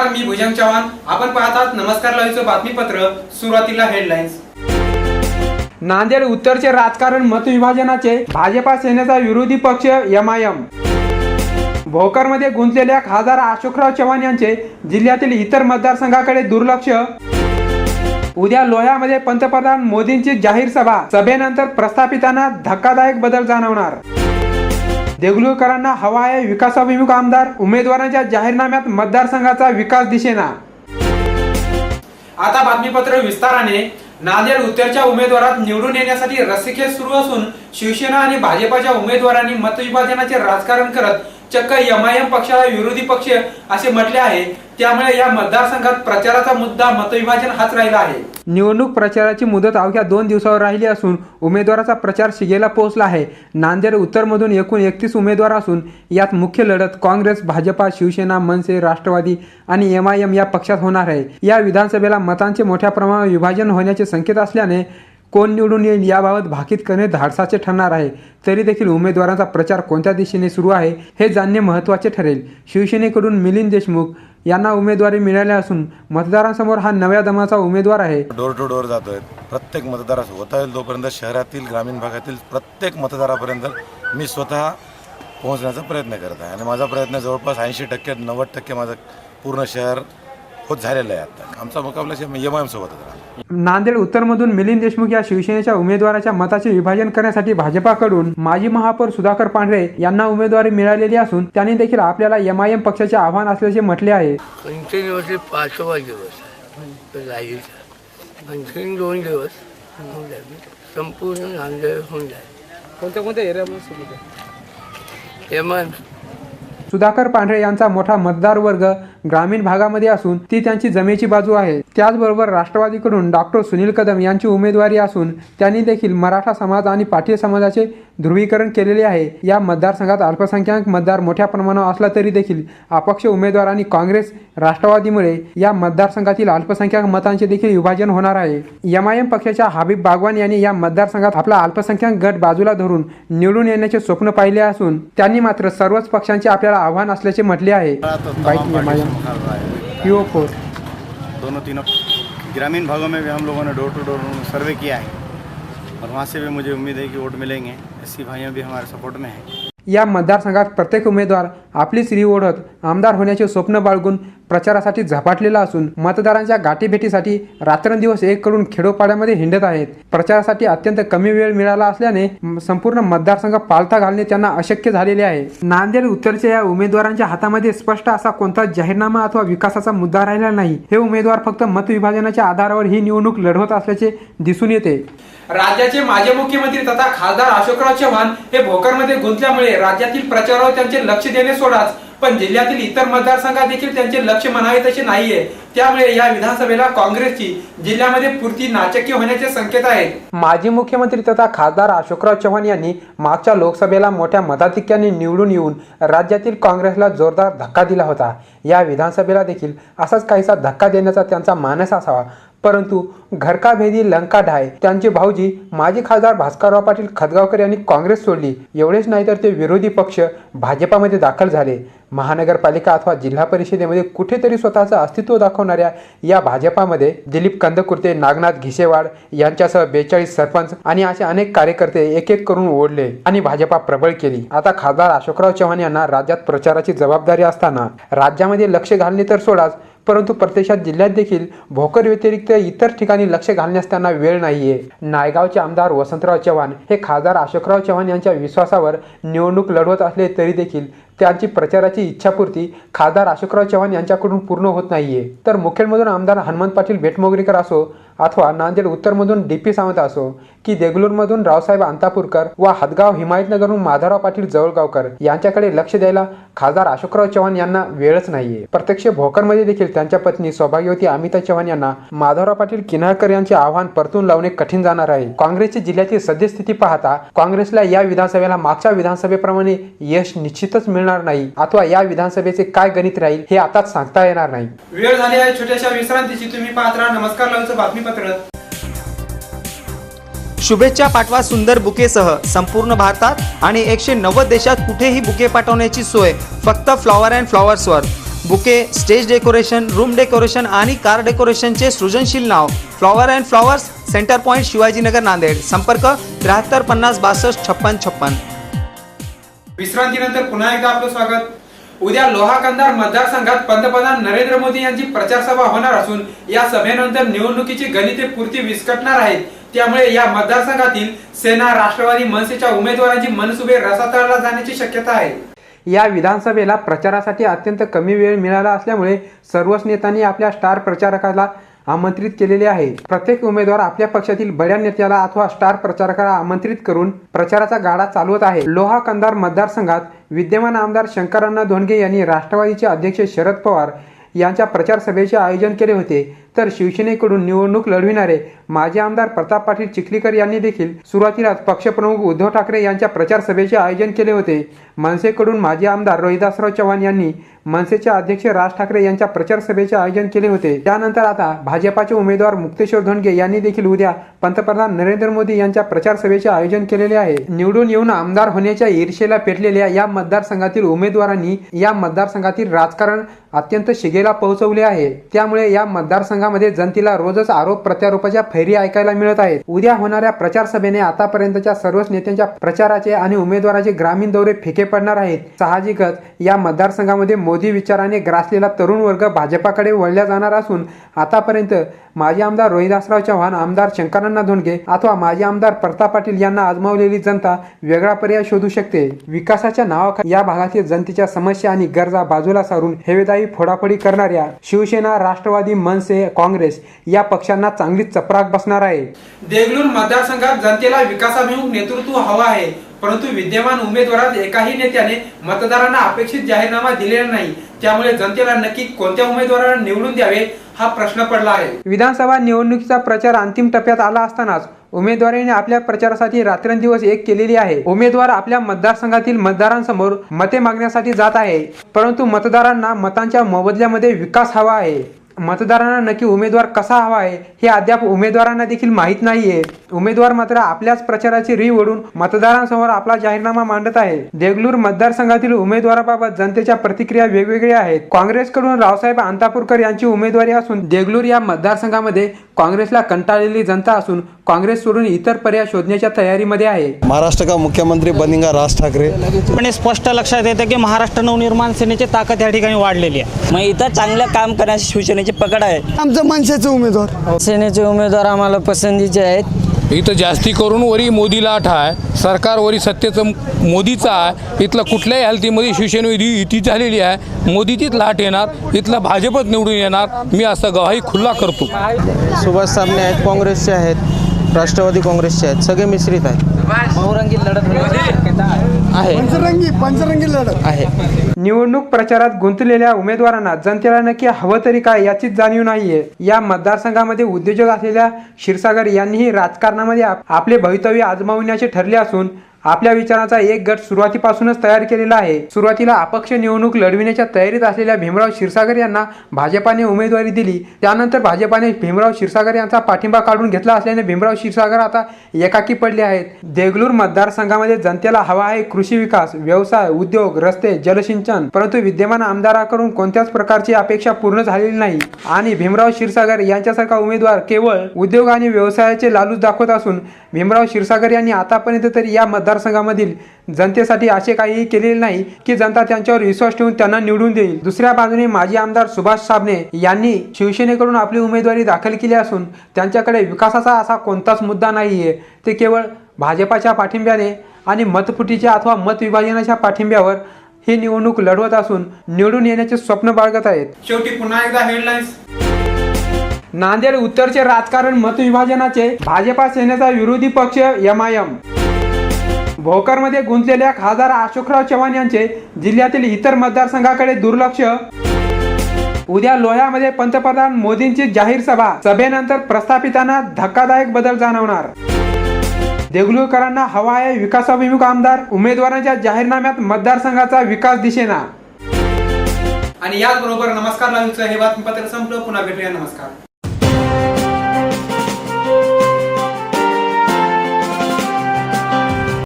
नमस्कार, मी भुजंग चव्हाण. आपण पाहतात नमस्कार लाईव्हचं बातमीपत्र. सुरुवातीला हेडलाईन्स. नांदेड उत्तरचे राजकारण मतविभाजनाचे, भाजपा सेनेचा विरोधी पक्ष एमआयएम. भोकरमध्ये गुंतलेल्या खासदार अशोकराव चव्हाण यांचे जिल्ह्यातील इतर मतदारसंघाकडे दुर्लक्ष. उद्या लोह्यामध्ये पंतप्रधान मोदींची जाहीर सभा. सभेनंतर प्रस्थापितांना धक्कादायक बदल जाणवणार. देगलूरकरांना हवा आहे विकासाभिमुख आमदार. उमेदवारांच्या जाहीरनाम्यात मतदारसंघाचा विकास दिसेना. आता बातमीपत्र विस्ताराने. नांदेड उत्तरच्या उमेदवारात निवडून येण्यासाठी रस्सीखेच सुरू असून शिवसेना आणि भाजपाच्या उमेदवारांनी मतविभाजनाचे राजकारण करत चक्क एमआयएम पक्षाला विरोधी पक्ष असे म्हटले आहे. त्यामुळे या मतदारसंघात प्रचाराचा मुद्दा मतविभाजन हाच राहिला आहे. निवडणूक प्रचाराची मुदत अवघ्या 2 दिवसावर राहिली असून उमेदवाराचा प्रचार शिगेला पोहोचला आहे. नांदेड उत्तरमधून एकूण 31 उमेदवार असून यात मुख्य लढत काँग्रेस, भाजपा, शिवसेना, मनसे, राष्ट्रवादी आणि एमआयएम या पक्षात होणार आहे. या विधानसभेला मतांचे मोठ्या प्रमाणात विभाजन होण्याचे संकेत असल्याने कोण निवडून येईल याबाबत भाकीत करणे धाडसाचे ठरणार आहे. तरी देखील उमेदवारांचा प्रचार कोणत्या दिशेने सुरू आहे हे जाणणे महत्त्वाचे ठरेल. शिवसेनेकडून मिलिंद देशमुख यांना उमेदवारी मिळाली असून मतदारांसमोर हा नव्या दमाचा उमेदवार आहे. डोर टू डोर जातोय. प्रत्येक मतदारास होता येईल तोपर्यंत शहरातील, ग्रामीण भागातील प्रत्येक मतदारापर्यंत मी स्वतः पोहोचण्याचा प्रयत्न करत आहे आणि माझा प्रयत्न जवळपास 80% 90% माझं पूर्ण शहर होत झालेलं आहे. आता आमचा मुकाबला एमआयएम सोबत होता. नांदेड उत्तरमधून मिलिंद देशमुख या शिवसेनेच्या उमेदवाराच्या मताचे विभाजन करण्यासाठी भाजपाकडून माजी महापौर सुधाकर पांढरे यांना उमेदवारी मिळालेली असून त्यांनी देखील आपल्याला एमआयएम पक्षाचे आव्हान असल्याचे म्हटले आहे. 5वा दिवस राहील. आणखीन 2 दिवस संपूर्ण नांदेड होऊन जाईल. कोणत्या एरियामध्ये एमआयएम सुधाकर पांढरे यांचा मोठा मतदार वर्ग ग्रामीण भागामध्ये असून ती त्यांची जमेची बाजू आहे. त्याचबरोबर राष्ट्रवादीकडून डॉक्टर सुनील कदम यांची उमेदवारी असून त्यांनी देखील मराठा समाज आणि पाटील समाजाचे ध्रुवीकरण केलेले आहे. या मतदारसंघात अल्पसंख्याक मतदार मोठ्या प्रमाणावर असला तरी देखील अपक्ष उमेदवार आणि काँग्रेस, राष्ट्रवादीमुळे या मतदारसंघातील अल्पसंख्याक मतांचे देखील विभाजन होणार आहे. एमआयएम पक्षाच्या हबीब बागवान यांनी या मतदारसंघात आपला अल्पसंख्याक गट बाजूला धरून निवडून येण्याचे स्वप्न पाहिले असून त्यांनी मात्र सर्वच पक्षांचे आपल्याला आव्हान असल्याचे म्हटले आहे. दोनों तीनों ग्रामीण भागों में भी हम लोगों ने डोर टू डोर सर्वे किया है और वहाँ से भी मुझे उम्मीद है कि वोट मिलेंगे. एससी भाइयों भी हमारे सपोर्ट में है. या मतदारसंघात प्रत्येक उमेदवार आपली श्री ओढत आमदार होण्याचे स्वप्न बाळगून प्रचारासाठी झपाटलेला असून मतदारांच्या गाठीभेटीसाठी रात्रंदिवस एक करून खेडोपाड्यामध्ये हिंडत आहेत. प्रचारासाठी अत्यंत कमी वेळ मिळाला असल्याने संपूर्ण मतदारसंघ पालथा घालणे त्यांना अशक्य झालेले आहे. नांदेड उत्तरच्या या उमेदवारांच्या हातामध्ये स्पष्ट असा कोणता जाहीरनामा अथवा विकासाचा मुद्दा राहिला नाही. हे उमेदवार फक्त मतविभाजनाच्या आधारावर ही निवडणूक लढवत असल्याचे दिसून येते. राज्याचे माजी मुख्यमंत्री तथा खासदार अशोकराव चव्हाण हे भोकरमध्ये गुंतल्यामुळे राज्यातील प्रचारावर त्यांचे लक्ष देणे सोडाच, पण जिल्ह्यातील इतर मतदारसंघात देखील त्यांचे लक्ष म्हणावे तसे नाहीये. त्यामुळे या विधानसभेला काँग्रेसची जिल्ह्यामध्ये पुरती नाचक्की होण्याचे संकेत आहेत. माजी मुख्यमंत्री तथा खासदार अशोकराव चव्हाण यांनी मागच्या लोकसभेला मोठ्या मताधिक्याने निवडून येऊन राज्यातील काँग्रेसला जोरदार धक्का दिला होता. या विधानसभेला देखील असाच काहीसा धक्का देण्याचा त्यांचा मानस असावा. परंतु घरका भेदी लंका ढाय त्यांचे भाऊजी माजी खासदार भास्करराव पाटील खदगावकर यांनी काँग्रेस सोडली. एवढेच नाही तर ते विरोधी पक्ष भाजपामध्ये दाखल झाले. महानगरपालिका अथवा जिल्हा परिषदेमध्ये कुठेतरी स्वतःचं अस्तित्व दाखवणाऱ्या या भाजपामध्ये दिलीप कंदकुर्ते, नागनाथ घिसेवाड यांच्यासह 42 सरपंच आणि असे अनेक कार्यकर्ते एक एक करून ओढले आणि भाजपा प्रबळ केली. आता खासदार अशोकराव चव्हाण यांना राज्यात प्रचाराची जबाबदारी असताना राज्यामध्ये लक्ष घालणे तर सोडाच, परंतु प्रत्यक्षात जिल्ह्यात देखील भोकर व्यतिरिक्त इतर ठिकाणी लक्ष घालण्यास त्यांना वेळ नाहीये. नायगावचे आमदार वसंतराव चव्हाण हे खासदार अशोकराव चव्हाण यांच्या विश्वासावर निवडणूक लढवत असले तरी देखील त्यांची प्रचाराची इच्छापूर्ती खासदार अशोकराव चव्हाण यांच्याकडून पूर्ण होत नाहीये. तर मुखेडमधून आमदार हनुमंत पाटील बेटमोगरीकर असो अथवा नांदेड उत्तरमधून डीपी सावंत असो की देगलूरमधून रावसाहेब अंतापूरकर व हदगाव हिमायतनगरहून माधवराव पाटील जवळगावकर यांच्याकडे लक्ष द्यायला खासदार अशोकराव चव्हाण यांना वेळच नाहीये. प्रत्यक्ष भोकरमध्ये देखील त्यांच्या पत्नी सौभाग्यवती अमिता चव्हाण यांना माधवराव पाटील किन्हाळकर यांचे आव्हान परतून लावणे कठीण जाणार आहे. काँग्रेसची जिल्ह्याची सद्यस्थिती पाहता काँग्रेसला या विधानसभेला मागच्या विधानसभेप्रमाणे यश निश्चितच मिळणार नाही अथवा या विधानसभेचे काय गणित राहील हे आताच सांगता येणार नाही. वेळ झाली आहे छोट्याशा विश्रांतीची. तुम्ही पाहत राहा नमस्कार लाईव्हचं बातमीपत्र. शुभेच्छा पाठवा सुंदर बुकेसह संपूर्ण भारतात आणि 190 देशात कुठेही बुके पाठवण्याची सोय फक्त फ्लॉवर अँड फ्लॉवर्सवर. Bouquet, stage decoration, room decoration आणि कार डेकोरेशनचे सृजनशील नाव flower and flowers, centre point, Shivajinagar, Nanded. संपर्क 73 50 62 56 56. विश्रांतीनंतर पुन्हा एकदा आपलं स्वागत. उद्या लोहा कंधार मतदारसंघात पंतप्रधान नरेंद्र मोदी यांची प्रचार सभा होणार असून या सभेनंतर निवडणुकीची गणिते पुरती विस्कटणार आहेत. त्यामुळे या मतदारसंघातील सेना, राष्ट्रवादी, मनसेच्या उमेदवारांची मनसुबे रसातळाला जाण्याची शक्यता आहे. या विधानसभेला प्रचारासाठी अत्यंत कमी वेळ मिळाला असल्यामुळे सर्वच नेत्यांनी आपल्या स्टार प्रचारकाला आमंत्रित केलेले आहे. प्रत्येक उमेदवार आपल्या पक्षातील बड्या नेत्याला अथवा स्टार प्रचारकाला आमंत्रित करून प्रचाराचा गाडा चालवत आहे. लोहा कंधार मतदारसंघात विद्यमान आमदार शंकरअण्णा धोंडगे यांनी राष्ट्रवादीचे अध्यक्ष शरद पवार यांच्या प्रचार सभेचे आयोजन केले होते, तर शिवसेनेकडून निवडणूक लढविणारे माजी आमदार प्रताप पाटील चिखलीकर यांनी देखील सुरुवातीलाच पक्षप्रमुख उद्धव ठाकरे यांच्या प्रचार सभेचे आयोजन केले होते. मनसेकडून माजी आमदार रोहिदासराव चव्हाण यांनी मनसेचे अध्यक्ष राज ठाकरे यांच्या प्रचार सभेचे आयोजन केले होते. त्यानंतर आता भाजपाचे उमेदवार मुक्तेश्वर धोंडगे यांनी देखील उद्या पंतप्रधान नरेंद्र मोदी यांच्या प्रचार सभेचे आयोजन केलेले आहे. निवडून येऊन आमदार होण्याच्या ईर्षेला पेटलेल्या या मतदारसंघातील उमेदवारांनी या मतदारसंघातील राजकारण अत्यंत शिगेला पोहोचवले आहे. त्यामुळे या मतदारसंघामध्ये जनतेला रोजच आरोप प्रत्यारोपाच्या फैरी ऐकायला मिळत आहेत. उद्या होणाऱ्या प्रचार सभेने आतापर्यंतच्या सर्वच नेत्यांच्या प्रचाराचे आणि उमेदवाराचे ग्रामीण दौरे फिके पडणार आहेत. साहजिकच या मतदारसंघामध्ये मोदी विचाराने ग्रासलेला तरुण वर्ग भाजपाकडे वळला जाणार असून आतापर्यंत माजी आमदार रोहिदासराव चव्हाण, आमदार शंकरअण्णा धोंडगे अथवा माजी आमदार प्रताप पाटील यांना आजमावलेली जनता वेगळा पर्याय शोधू शकते. विकासाच्या नावाखाली या भागातील जनतेच्या समस्या आणि गरजा बाजूला सारून हेवेदारी फोडाफोडी करणाऱ्या शिवसेना, राष्ट्रवादी, मनसे, काँग्रेस या पक्षांना चांगलीच चपराक बसणार आहे. देगलूर मतदारसंघात जनतेला विकासाभिमुख नेतृत्व हवा आहे, परंतु विद्यमान उमेदवारात एकाही नेत्याने मतदारांना अपेक्षित जाहीरनामा दिलेला नाही. त्यामुळे जनतेला नक्की कोणत्या उमेदवाराला निवडून द्यावे हा प्रश्न पडला आहे. विधानसभा निवडणुकीचा प्रचार अंतिम टप्प्यात आला असतानाच उमेदवारांनी आपल्या प्रचारासाठी रात्रंदिवस एक केलेली आहे. उमेदवार आपल्या मतदारसंघातील मतदारांसमोर मते मागण्यासाठी जात आहे, परंतु मतदारांना मतांच्या मोबदल्यामध्ये विकास हवा आहे. मतदारांना नक्की उमेदवार कसा हवा आहे हे अद्याप उमेदवारांना देखील माहीत नाहीये. उमेदवार मात्र आपल्याच प्रचाराची री ओढून मतदारांसमोर आपला जाहीरनामा मांडत आहे. देगलूर मतदारसंघातील उमेदवाराबाबत जनतेच्या प्रतिक्रिया वेगवेगळ्या आहेत. काँग्रेसकडून रावसाहेब अंतापूरकर यांची उमेदवारी असून देगलूर या मतदारसंघामध्ये काँग्रेसला कंटाळलेली जनता असून काँग्रेस सोडून इतर पर्याय शोधण्याच्या तयारीमध्ये आहे. महाराष्ट्र का मुख्यमंत्री बनेगा राज ठाकरे. पण स्पष्ट लक्षात येतं की महाराष्ट्र नवनिर्माण सेनेची ताकद या ठिकाणी वाढलेली आहे. मग इथं चांगलं काम करण्याची शिवसेनेची पकड आहे. आमचं मनसेचे उमेदवार, सेनेचे उमेदवार आम्हाला पसंतीचे आहेत. इथं जास्ती करून वरी मोदीला आठ आहे, सरकार वरी सत्तेचं मोदीचं आहे. इथलं कुठल्याही हालतीमध्ये शिवसेनेची युती झालेली आहे, मोदीचीच लाट येणार, इथलं भाजपच निवडून येणार. मी असं गवाही खुल्ला करतो. सुभाष सामने आहेत, काँग्रेसचे आहेत, राष्ट्रवादी काँग्रेसचे आहेत, सगळे मिश्रित आहेत. बहुरंगी लढत पंचरंगी लढत आहे. निवडणूक प्रचारात गुंतलेल्या उमेदवारांना जनतेला नक्की हवं तरी काय याचीच जाणीव नाहीये. या मतदारसंघामध्ये उद्योजक असलेल्या क्षीरसागर यांनीही राजकारणामध्ये आपले भवितव्य आजमावण्याचे ठरले असून आपल्या विचाराचा एक गट सुरुवातीपासूनच तयार केलेला आहे. सुरुवातीला अपक्ष निवडणूक लढविण्याच्या तयारीत असलेल्या भीमराव क्षीरसागर यांना भाजपाने उमेदवारी दिली. त्यानंतर भाजपाने भीमराव क्षीरसागर यांचा पाठिंबा काढून घेतला असल्याने भीमराव क्षीरसागर आता एकाकी पडले आहेत. देगलूर मतदारसंघामध्ये जनतेला हवा आहे कृषी विकास, व्यवसाय, उद्योग, रस्ते, जलसिंचन, परंतु विद्यमान आमदाराकडून कोणत्याच प्रकारची अपेक्षा पूर्ण झालेली नाही आणि भीमराव क्षीरसागर यांच्यासारखा उमेदवार केवळ उद्योग आणि व्यवसायाचे लालूच दाखवत असून भीमराव क्षीरसागर यांनी आतापर्यंत तरी या मतदारसंघामधील जनतेसाठी असे काहीही केलेले नाही की जनता त्यांच्यावर विश्वास ठेवून त्यांना निवडून देईल. दुसऱ्या बाजूने माजी आमदार सुभाष साबणे यांनी शिवसेनेकडून आपली उमेदवारी दाखल केली असून त्यांच्याकडे विकासाचा असा कोणताच मुद्दा नाहीये. ते केवळ भाजपाच्या पाठिंब्याने आणि मतफुटीच्या अथवा मतविभाजनाच्या पाठिंब्यावर ही निवडणूक लढवत असून निवडून येण्याचे स्वप्न बाळगत आहेत. शेवटी पुन्हा एकदा हेडलाईन्स. नांदेड उत्तरचे राजकारण मतविभाजनाचे, भाजपा सेनेचा विरोधी पक्ष MIM. भोकरमध्ये गुंतलेल्या खासदार अशोकराव चव्हाण यांचे जिल्ह्यातील इतर मतदारसंघाकडे दुर्लक्ष. उद्या लोह्यामध्ये पंतप्रधान मोदींची जाहीर सभा, सभेनंतर प्रस्थापितांना धक्कादायक बदल जाणवणार. देगलूरकरांना हवा आहे विकासाभिमुख आमदार, उमेदवारांच्या जाहीरनाम्यात मतदारसंघाचा विकास दिसेना. आणि याचबरोबर नमस्कार लाईव्हचं हे बातमीपत्र संपलं. पुन्हा भेटूया. नमस्कार.